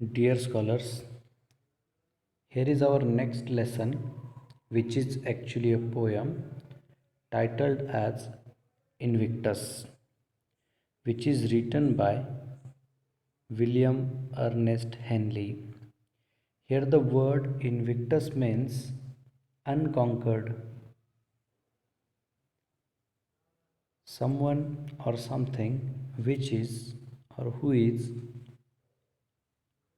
Dear scholars, here is our next lesson, which is actually a poem titled as Invictus, which is written by William Ernest Henley. Here, the word Invictus means unconquered, someone or something which is or who is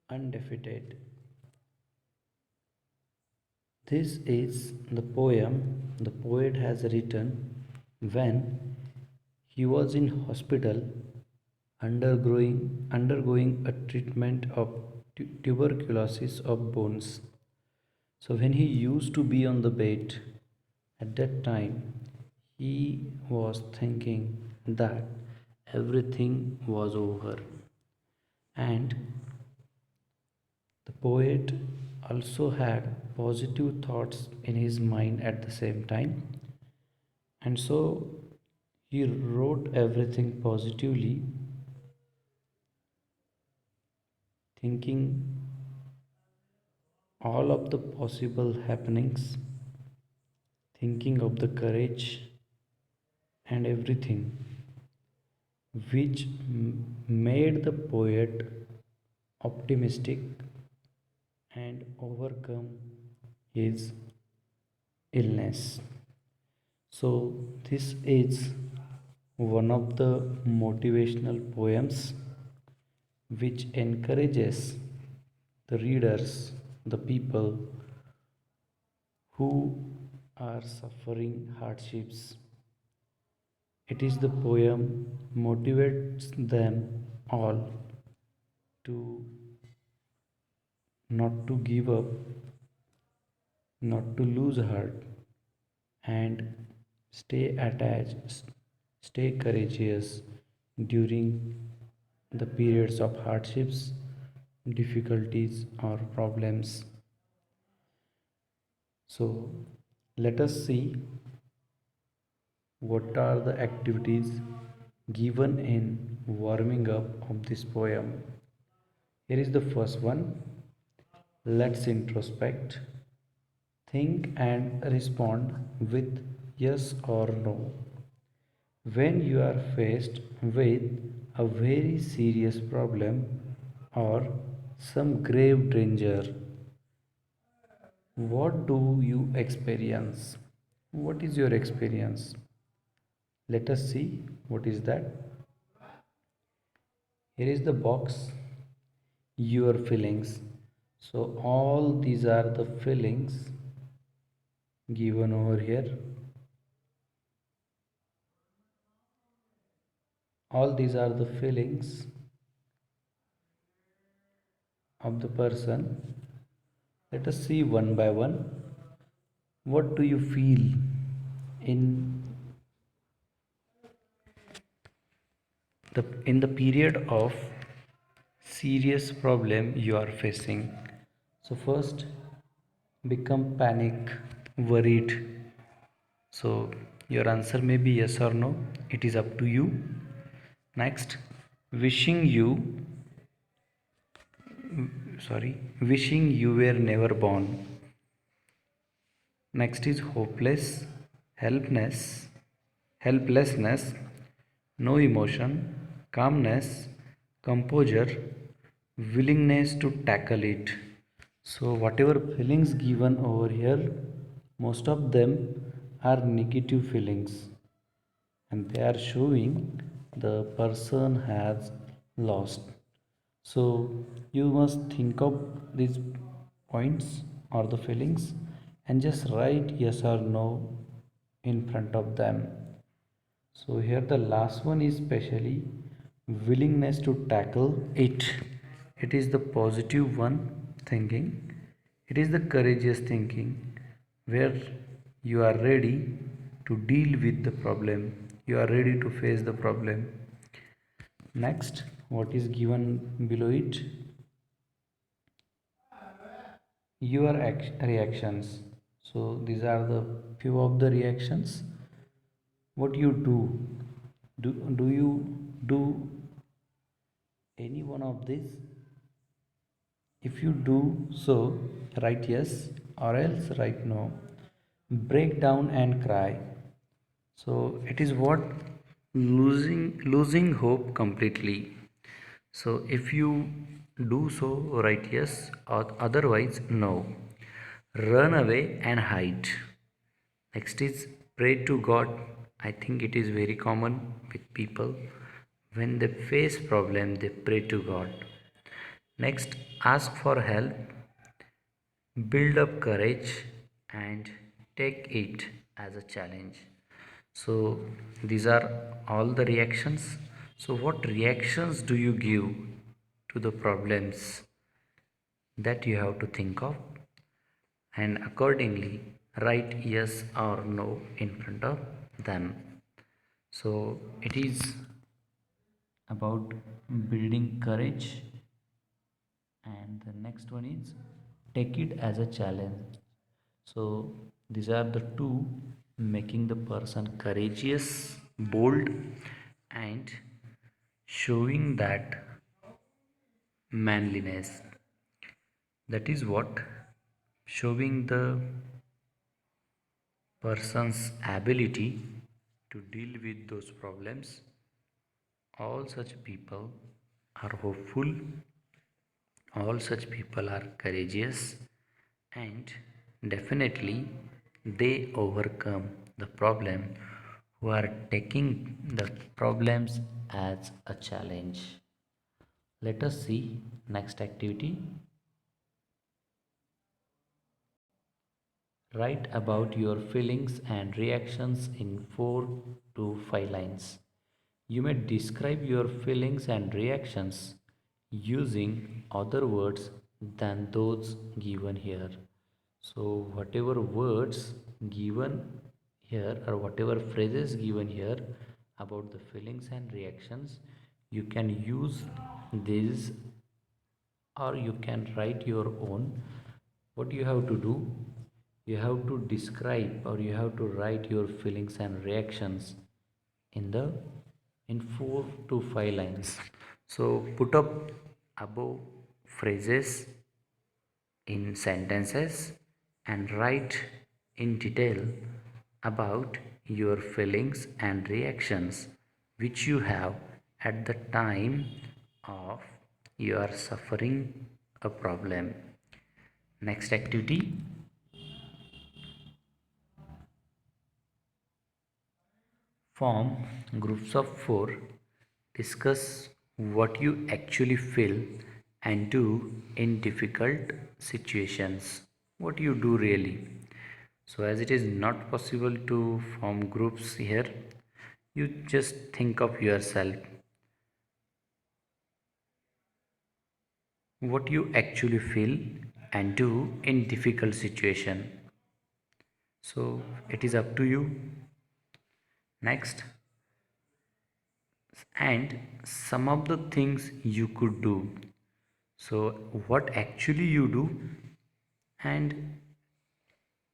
undefeated. This is the poem the poet has written when he was in hospital undergoing a treatment of tuberculosis of bones. So when he used to be on the bed at that time, he was thinking that everything was over, and the poet also had positive thoughts in his mind at the same time, and so he wrote everything positively, thinking all of the possible happenings, thinking of the courage and everything, which made the poet optimistic and overcome his illness. So, this is one of the motivational poems which encourages the readers, the people who are suffering hardships. It is the poem motivates them all to not to give up, not to lose heart, and stay attached, stay courageous during the periods of hardships, difficulties, or problems. So, let us see what are the activities given in warming up of this poem. Here is the first one. Let's introspect. Think and respond with yes or no. When you are faced with a very serious problem or some grave danger, what do you experience? What is your experience? Let us see what is that. Here is the box, your feelings. So, all these are the feelings given over here. All these are the feelings of the person. Let us see one by one. What do you feel in the period of serious problem you are facing? So first, become panic, worried. So your answer may be yes or no. It is up to you. Next, wishing you wishing you were never born. Next is hopeless, helplessness, helplessness, no emotion, calmness, composure, willingness to tackle it. So, whatever feelings given over here, most of them are negative feelings, and they are showing the person has lost. So you must think of these points or the feelings and just write yes or no in front of them. So here the last one is specially willingness to tackle it. It is the positive one thinking. It is the courageous thinking where you are ready to deal with the problem. You are ready to face the problem. Next, what is given below it? Your reactions. So these are the few of the reactions. What you do you do any one of these? If you do so, write yes or else write no. Break down and cry. So it is what losing hope completely. So if you do so, write yes or otherwise no. Run away and hide. Next is pray to God. I think it is very common with people. When they face problem, they pray to God. Next, ask for help, build up courage, and take it as a challenge. So these are all the reactions. So what reactions do you give to the problems that you have to think of, and accordingly write yes or no in front of them. So it is about building courage, and the next one is take it as a challenge. So these are the two: making the person courageous, bold, and showing that manliness. That is what showing the person's ability to deal with those problems. All such people are hopeful, all such people are courageous, and definitely they overcome the problem who are taking the problems as a challenge. Let us see next activity. Write about your feelings and reactions in 4 to 5 lines. You may describe your feelings and reactions using other words than those given here. So, whatever words given here or whatever phrases given here about the feelings and reactions, you can use these or you can write your own. What you have to do, you have to describe or you have to write your feelings and reactions in the in 4 to 5 lines. So put up above phrases in sentences and write in detail about your feelings and reactions which you have at the time of you are suffering a problem. Next activity: form groups of 4. Discuss what you actually feel and do in difficult situations. What you do really. So, as it is not possible to form groups here, you just think of yourself what you actually feel and do in difficult situation. So, it is up to you. Next, and some of the things you could do. So what actually you do and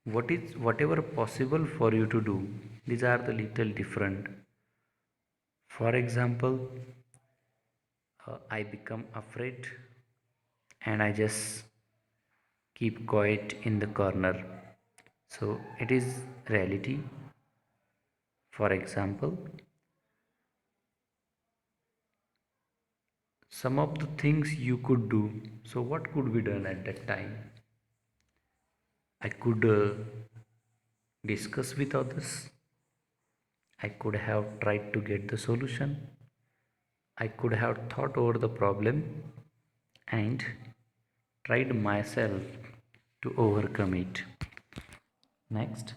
what is whatever possible for you to do, these are the little different. For example, I become afraid and I just keep quiet in the corner. So it is reality. For example, some of the things you could do. So what could be done at that time? I could discuss with others. I could have tried to get the solution. I could have thought over the problem and tried myself to overcome it. Next,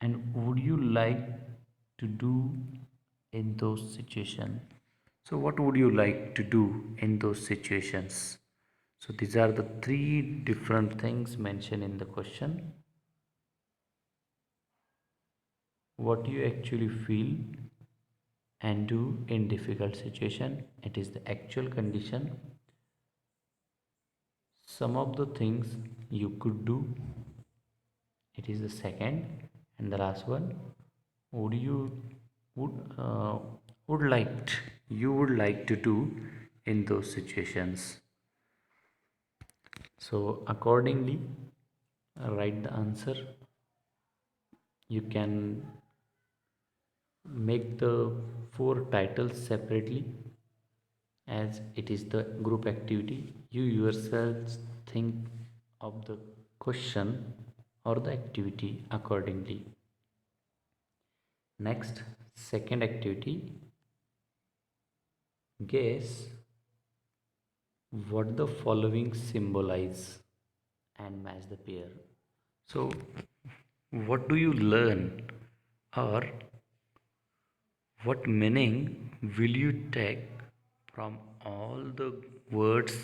and would you like to do in those situations? So, what would you like to do in those situations? So, these are the three different things mentioned in the question. What you actually feel and do in difficult situation, it is the actual condition. Some of the things you could do, it is the second, and the last one, would you would would like you would like to do in those situations. So accordingly, write the answer. You can make the four titles separately as it is the group activity. You yourselves think of the question or the activity accordingly. Next, second activity, guess what the following symbolize and match the pair. So, what do you learn or what meaning will you take from all the words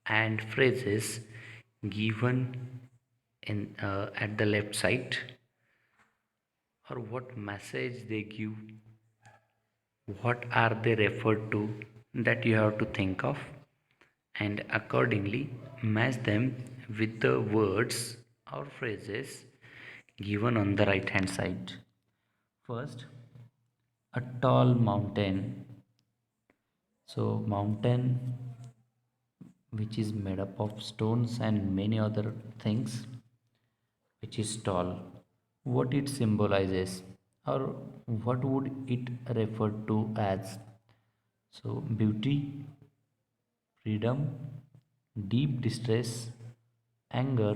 and phrases given in at the left side, or what message they give, what are they referred to, that you have to think of and accordingly match them with the words or phrases given on the right hand side. First, a tall mountain. So mountain which is made up of stones and many other things, which is tall, what it symbolizes or what would it refer to as? So beauty, freedom, deep distress, anger,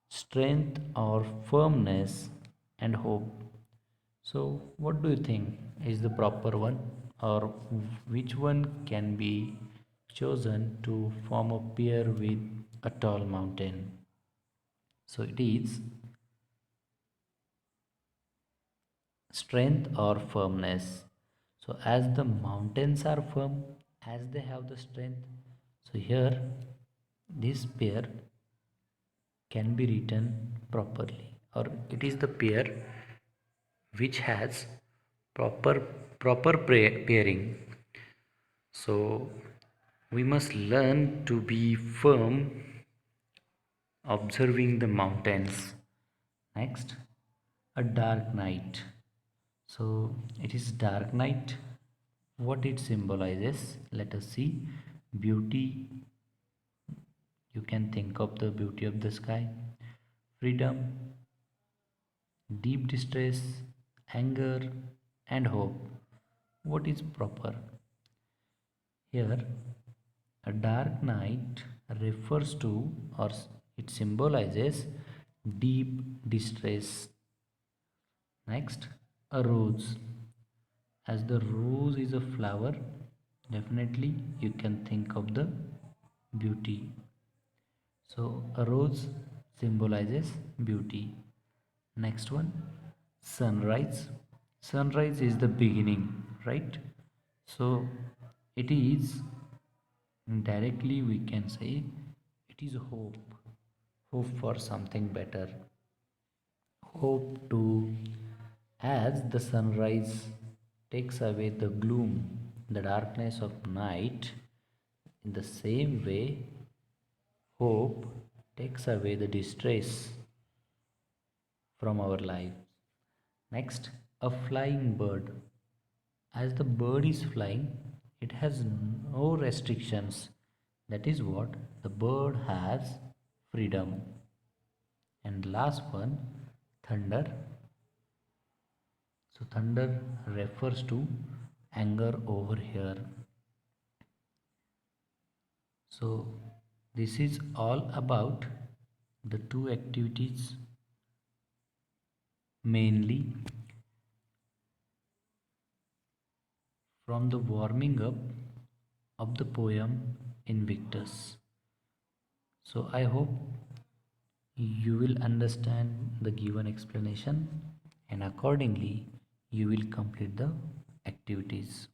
strength or firmness, and hope. So what do you think is the proper one, or which one can be chosen to form a pair with a tall mountain? So it is strength or firmness. So as the mountains are firm, as they have the strength, so here this pair can be written properly, or it is the pair which has proper pairing. So we must learn to be firm observing the mountains. Next, a dark night. So it is dark night. What it symbolizes? Let us see. Beauty, you can think of the beauty of the sky. Freedom, deep distress, anger, and hope. What is proper? Here, a dark night refers to, or it symbolizes, deep distress. Next, a rose. As the rose is a flower, definitely you can think of the beauty. So, a rose symbolizes beauty. Next one, sunrise. Sunrise is the beginning, right? So, it is directly we can say it is hope, hope for something better, hope to, as the sunrise takes away the gloom, the darkness of night, in the same way hope takes away the distress from our lives. Next, a flying bird. As the bird is flying, it has no restrictions. That is what the bird has freedom. And last one, thunder. So, thunder refers to anger over here. So, this is all about the two activities, mainly from the warming up of the poem Invictus. So, I hope you will understand the given explanation and accordingly you will complete the activities.